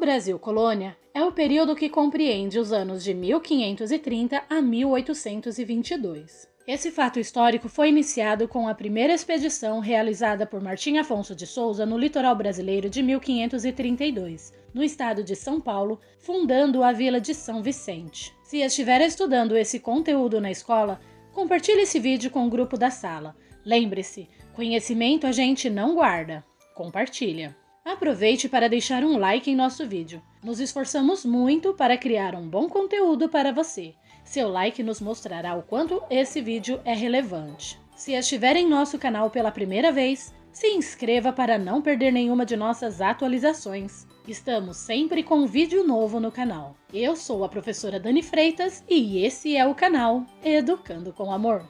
Brasil colônia é o período que compreende os anos de 1530 a 1822. Esse fato histórico foi iniciado com a primeira expedição realizada por Martim Afonso de Souza no litoral brasileiro de 1532, no estado de São Paulo, fundando a vila de São Vicente. Se estiver estudando esse conteúdo na escola, compartilhe esse vídeo com o grupo da sala. Lembre-se, conhecimento a gente não guarda, compartilha. Aproveite para deixar um like em nosso vídeo. Nos esforçamos muito para criar um bom conteúdo para você. Seu like nos mostrará o quanto esse vídeo é relevante. Se estiver em nosso canal pela primeira vez, se inscreva para não perder nenhuma de nossas atualizações. Estamos sempre com vídeo novo no canal. Eu sou a professora Dani Freitas e esse é o canal Educando com Amor.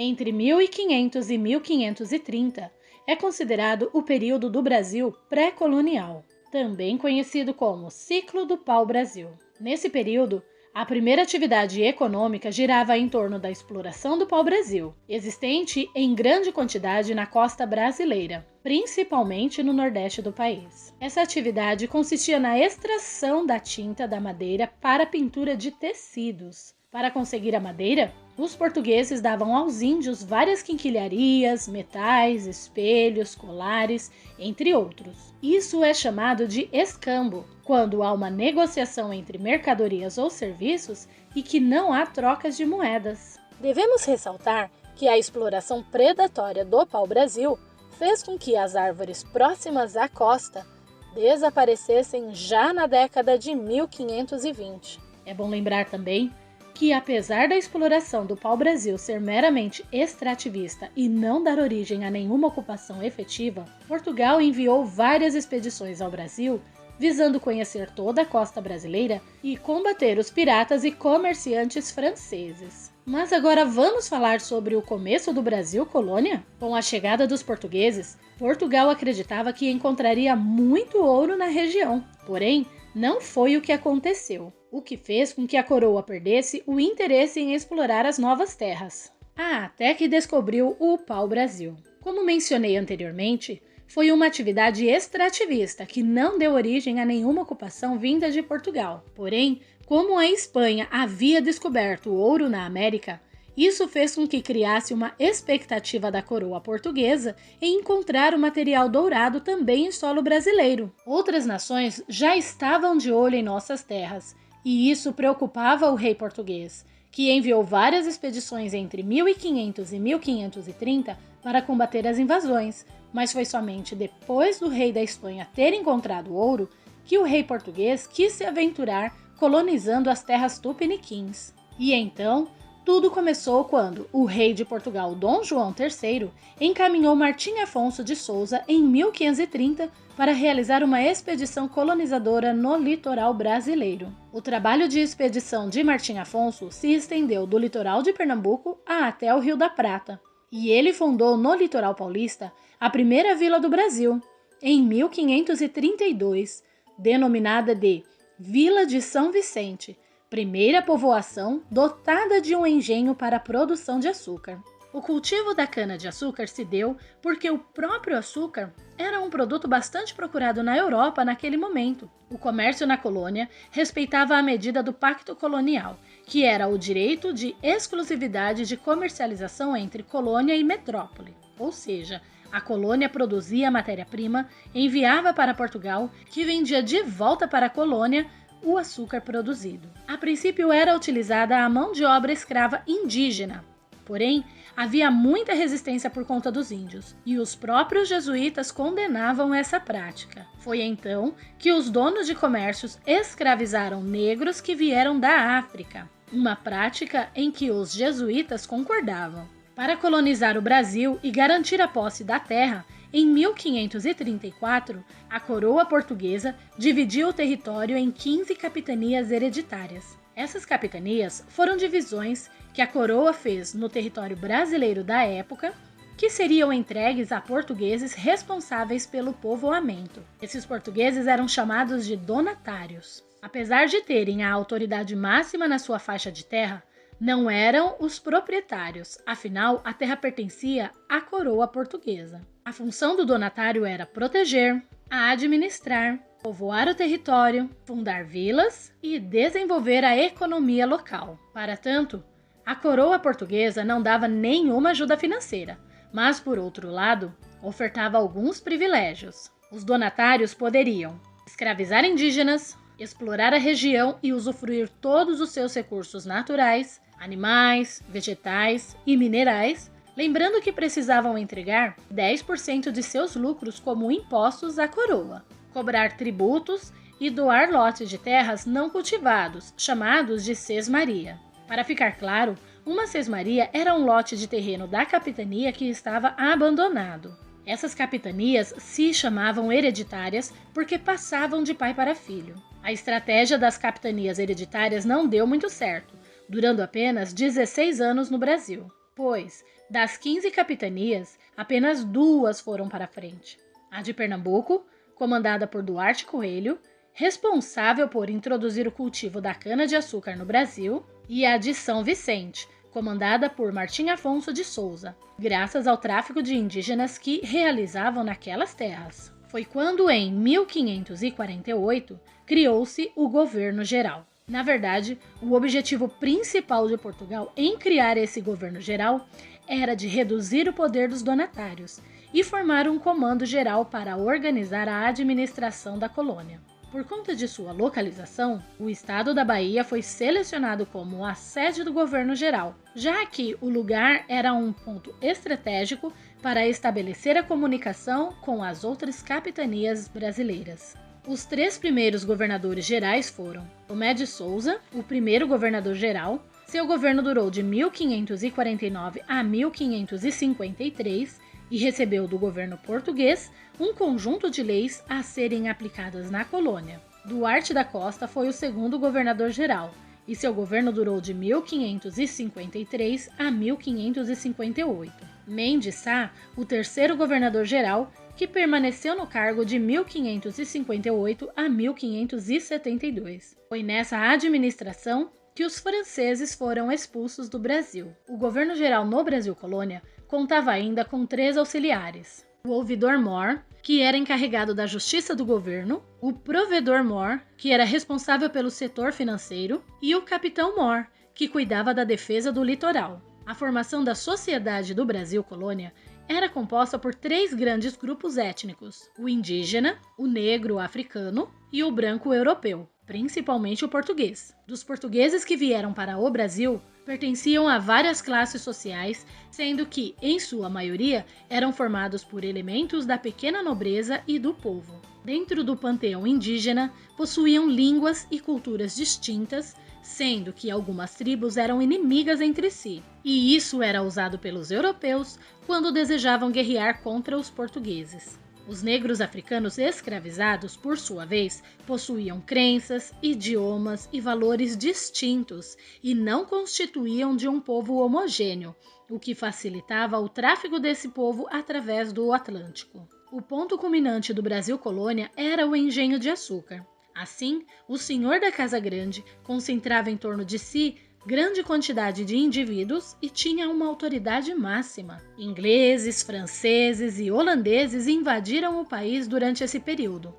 Entre 1500 e 1530 é considerado o período do Brasil pré-colonial, também conhecido como Ciclo do Pau-Brasil. Nesse período, a primeira atividade econômica girava em torno da exploração do pau-brasil, existente em grande quantidade na costa brasileira, principalmente no nordeste do país. Essa atividade consistia na extração da tinta da madeira para pintura de tecidos. Para conseguir a madeira, os portugueses davam aos índios várias quinquilharias, metais, espelhos, colares, entre outros. Isso é chamado de escambo, quando há uma negociação entre mercadorias ou serviços e que não há trocas de moedas. Devemos ressaltar que a exploração predatória do pau-brasil fez com que as árvores próximas à costa desaparecessem já na década de 1520. É bom lembrar também que, apesar da exploração do pau-brasil ser meramente extrativista e não dar origem a nenhuma ocupação efetiva, Portugal enviou várias expedições ao Brasil, visando conhecer toda a costa brasileira e combater os piratas e comerciantes franceses. Mas agora vamos falar sobre o começo do Brasil colônia? Com a chegada dos portugueses, Portugal acreditava que encontraria muito ouro na região, porém, não foi o que aconteceu, o que fez com que a coroa perdesse o interesse em explorar as novas terras. Até que descobriu o pau-brasil. Como mencionei anteriormente, foi uma atividade extrativista que não deu origem a nenhuma ocupação vinda de Portugal. Porém, como a Espanha havia descoberto o ouro na América, isso fez com que criasse uma expectativa da coroa portuguesa em encontrar o material dourado também em solo brasileiro. Outras nações já estavam de olho em nossas terras, e isso preocupava o rei português, que enviou várias expedições entre 1500 e 1530 para combater as invasões, mas foi somente depois do rei da Espanha ter encontrado ouro que o rei português quis se aventurar colonizando as terras tupiniquins. E então, tudo começou quando o rei de Portugal, Dom João III, encaminhou Martim Afonso de Souza em 1530 para realizar uma expedição colonizadora no litoral brasileiro. O trabalho de expedição de Martim Afonso se estendeu do litoral de Pernambuco até o Rio da Prata, e ele fundou no litoral paulista a primeira vila do Brasil, em 1532, denominada de Vila de São Vicente, primeira povoação dotada de um engenho para a produção de açúcar. O cultivo da cana-de-açúcar se deu porque o próprio açúcar era um produto bastante procurado na Europa naquele momento. O comércio na colônia respeitava a medida do Pacto Colonial, que era o direito de exclusividade de comercialização entre colônia e metrópole. Ou seja, a colônia produzia a matéria-prima, enviava para Portugal, que vendia de volta para a colônia o açúcar produzido. A princípio era utilizada a mão de obra escrava indígena, porém havia muita resistência por conta dos índios, e os próprios jesuítas condenavam essa prática. Foi então que os donos de comércios escravizaram negros que vieram da África, uma prática em que os jesuítas concordavam. Para colonizar o Brasil e garantir a posse da terra, em 1534, a coroa portuguesa dividiu o território em 15 capitanias hereditárias. Essas capitanias foram divisões que a coroa fez no território brasileiro da época, que seriam entregues a portugueses responsáveis pelo povoamento. Esses portugueses eram chamados de donatários. Apesar de terem a autoridade máxima na sua faixa de terra, não eram os proprietários, afinal, a terra pertencia à coroa portuguesa. A função do donatário era proteger, administrar, povoar o território, fundar vilas e desenvolver a economia local. Para tanto, a coroa portuguesa não dava nenhuma ajuda financeira, mas, por outro lado, ofertava alguns privilégios. Os donatários poderiam escravizar indígenas, explorar a região e usufruir todos os seus recursos naturais, animais, vegetais e minerais, lembrando que precisavam entregar 10% de seus lucros como impostos à coroa, cobrar tributos e doar lotes de terras não cultivados, chamados de sesmaria. Para ficar claro, uma sesmaria era um lote de terreno da capitania que estava abandonado. Essas capitanias se chamavam hereditárias porque passavam de pai para filho. A estratégia das capitanias hereditárias não deu muito certo, durando apenas 16 anos no Brasil, pois, das 15 capitanias, apenas 2 foram para frente. A de Pernambuco, comandada por Duarte Coelho, responsável por introduzir o cultivo da cana-de-açúcar no Brasil, e a de São Vicente, comandada por Martim Afonso de Souza, graças ao tráfico de indígenas que realizavam naquelas terras. Foi quando, em 1548, criou-se o governo geral. Na verdade, o objetivo principal de Portugal em criar esse governo geral era de reduzir o poder dos donatários e formar um comando geral para organizar a administração da colônia. Por conta de sua localização, o estado da Bahia foi selecionado como a sede do governo geral, já que o lugar era um ponto estratégico para estabelecer a comunicação com as outras capitanias brasileiras. Os 3 primeiros governadores gerais foram Tomé de Souza, o primeiro governador-geral. Seu governo durou de 1549 a 1553 e recebeu do governo português um conjunto de leis a serem aplicadas na colônia. Duarte da Costa foi o segundo governador-geral e seu governo durou de 1553 a 1558. Mendes Sá, o terceiro governador-geral, que permaneceu no cargo de 1558 a 1572. Foi nessa administração que os franceses foram expulsos do Brasil. O governo geral no Brasil Colônia contava ainda com 3 auxiliares: o ouvidor-mor, que era encarregado da justiça do governo, o provedor-mor, que era responsável pelo setor financeiro, e o capitão-mor, que cuidava da defesa do litoral. A formação da sociedade do Brasil Colônia era composta por 3 grandes grupos étnicos: o indígena, o negro africano e o branco europeu, principalmente o português. Dos portugueses que vieram para o Brasil, pertenciam a várias classes sociais, sendo que, em sua maioria, eram formados por elementos da pequena nobreza e do povo. Dentro do panteão indígena, possuíam línguas e culturas distintas, sendo que algumas tribos eram inimigas entre si, e isso era usado pelos europeus quando desejavam guerrear contra os portugueses. Os negros africanos escravizados, por sua vez, possuíam crenças, idiomas e valores distintos e não constituíam de um povo homogêneo, o que facilitava o tráfico desse povo através do Atlântico. O ponto culminante do Brasil Colônia era o engenho de açúcar. Assim, o senhor da Casa Grande concentrava em torno de si grande quantidade de indivíduos e tinha uma autoridade máxima. Ingleses, franceses e holandeses invadiram o país durante esse período,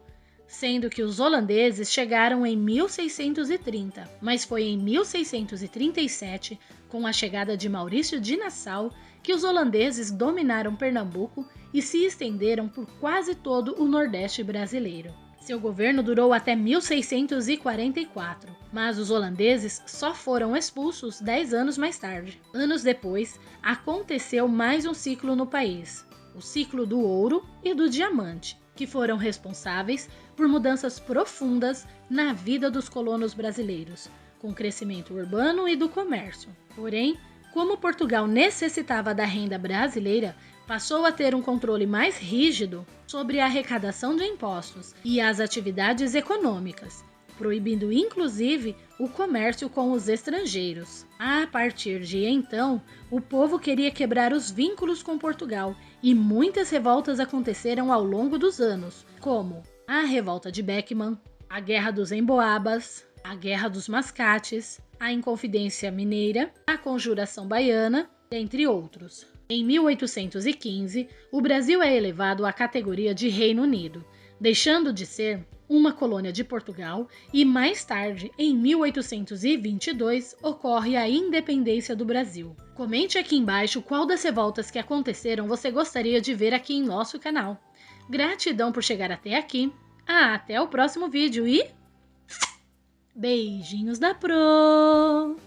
sendo que os holandeses chegaram em 1630, mas foi em 1637, com a chegada de Maurício de Nassau, que os holandeses dominaram Pernambuco e se estenderam por quase todo o Nordeste brasileiro. Seu governo durou até 1644, mas os holandeses só foram expulsos 10 anos mais tarde. Anos depois, aconteceu mais um ciclo no país, o ciclo do ouro e do diamante, que foram responsáveis por mudanças profundas na vida dos colonos brasileiros, com o crescimento urbano e do comércio. Porém, como Portugal necessitava da renda brasileira, passou a ter um controle mais rígido sobre a arrecadação de impostos e as atividades econômicas, proibindo inclusive o comércio com os estrangeiros. A partir de então, o povo queria quebrar os vínculos com Portugal e muitas revoltas aconteceram ao longo dos anos, como a Revolta de Beckman, a Guerra dos Emboabas, a Guerra dos Mascates, a Inconfidência Mineira, a Conjuração Baiana, entre outros. Em 1815, o Brasil é elevado à categoria de Reino Unido, deixando de ser uma colônia de Portugal, e mais tarde, em 1822, ocorre a independência do Brasil. Comente aqui embaixo qual das revoltas que aconteceram você gostaria de ver aqui em nosso canal. Gratidão por chegar até aqui. Até o próximo vídeo e beijinhos da Pro!